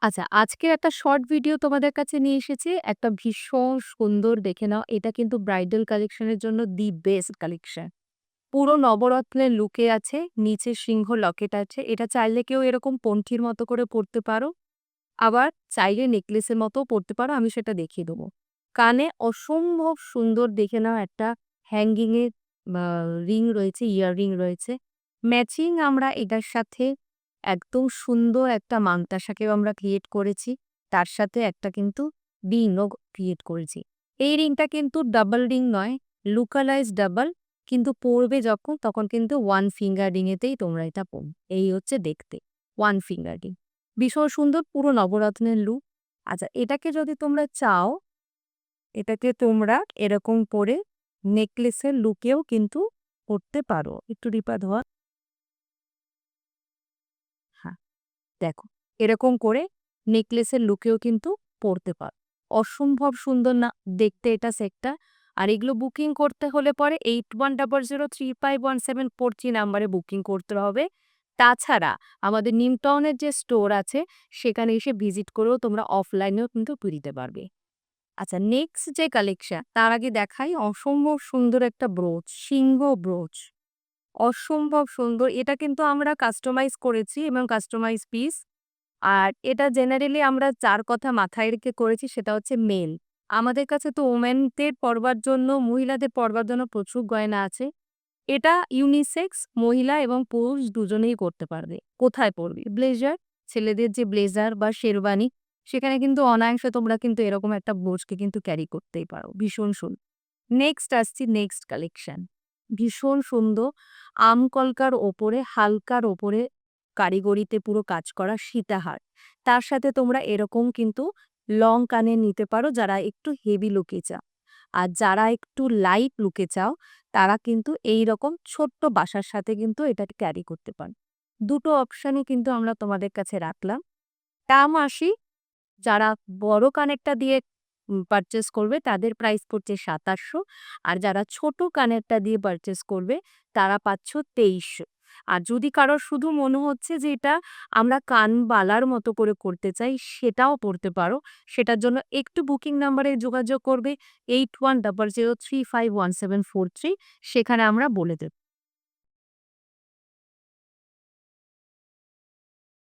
আচ্ছা, আজকের একটা শর্ট ভিডিও তোমাদের কাছে নিয়ে এসেছি। একটা ভীষণ সুন্দর দেখে নাও। এটা কিন্তু ব্রাইডাল কালেকশন এর জন্য দি বেস্ট কালেকশন। পুরো নবরত্নের লুকে আছে, নিচে সিংহ লকেট আছে। এটা চাইলে কেউ এরকম পণ্ঠির মতো করে পড়তে পারো। আবার চাইলে নেকলেসের মতোও পড়তে পারো। আমি সেটা দেখিয়ে দেবো। কানে অসম্ভব সুন্দর দেখে নাও একটা হ্যাঙ্গিং এর রিং রয়েছে, ইয়াররিং রয়েছে। ম্যাচিং আমরা এটার সাথে একদম সুন্দর একটা মাংতাসাকেও আমরা ক্রিয়েট করেছি। তার সাথে একটা কিন্তু রিংও ক্রিয়েট করেছি। এই রিংটা কিন্তু ডাবল রিং নয়, লুকালাইজ ডাবল। কিন্তু পরবে যখন তখন কিন্তু ওয়ান ফিঙ্গার রিং এতেই তোমরা এটা পরবে। এই হচ্ছে দেখতে ওয়ান ফিঙ্গার রিং। ভীষণ সুন্দর পুরো নবরত্নের লুক। আচ্ছা, এটাকে যদি তোমরা চাও, এটাকে তোমরা এরকম করে নেকলেসের লুকেও কিন্তু পরতে পারো। একটু রিপা ধোয়া। হ্যাঁ, দেখো এরকম করে নেকলেসের লুকেও কিন্তু পরতে পারো। অসম্ভব সুন্দর না দেখতে এটা সেটটা। আর এগুলো বুকিং করতে হলে পরে 8100351743 নাম্বারে বুকিং করতে হবে। তাছাড়া আমাদের নিউ টাউনের যে স্টোর আছে সেখানে এসে ভিজিট করেও তোমরা অফলাইনেও কিন্তু নিতে পারবে। আচ্ছা, নেক্সট যে কালেকশন তার আগে দেখাই অসম্ভব সুন্দর একটা ব্রোচ, সিংহ ব্রোচ। অসম্ভব সুন্দর। এটা কিন্তু আমরা কাস্টমাইজ করেছি এবং কাস্টমাইজ পিস। আর এটা জেনারেলি আমরা যার কথা মাথায় রেখে করেছি সেটা হচ্ছে মেল। আমাদের কাছে তো ওমেনদের পরবার জন্য, মহিলাদের পরবার জন্য প্রচুর গয়না আছে। এটা ইউনিসেক্স, মহিলা এবং পুরুষ দুজনেই করতে পারবে। কোথায় পরবি? ব্লেজার, ছেলেদের যে ব্লেজার বা শেরওয়ানি, সেখানে কিন্তু অনায়াসে তোমরা কিন্তু এরকম একটা ব্রোচকে কিন্তু ক্যারি করতেই পারো। ভীষণ সুন্দর। নেক্সট আসছি নেক্সট কালেকশন। ভীষণ সুন্দর আমকলকার ওপরে, হালকার ওপরে কারিগরিতে পুরো কাজ করা সীতাহার। তার সাথে তোমরা এরকম কিন্তু লং কানের নিতে পারো যারা একটু হেভি লুকে চাও। আর যারা একটু লাইট লুকে চাও তারা কিন্তু এইরকম ছোট্ট বাসার সাথে কিন্তু এটা ক্যারি করতে পারো। দুটো অপশনই কিন্তু আমরা তোমাদের কাছে রাখলাম। দাম আসি, যারা বড় কানেরটা দিয়ে পারচেজ করবে তাদের প্রাইস পড়ছে ২৭০০। আর যারা ছোট কানেরটা দিয়ে পারচেজ করবে তারা পাচ্ছ ২৩০০। আর যদি কারোর শুধু মনে হচ্ছে যে এটা আমরা কানবালার মতো করে করতে চাই, সেটাও পড়তে পারো। সেটার জন্য একটু বুকিং নাম্বারে যোগাযোগ করবে 8100351743। সেখানে আমরা বলে দেব।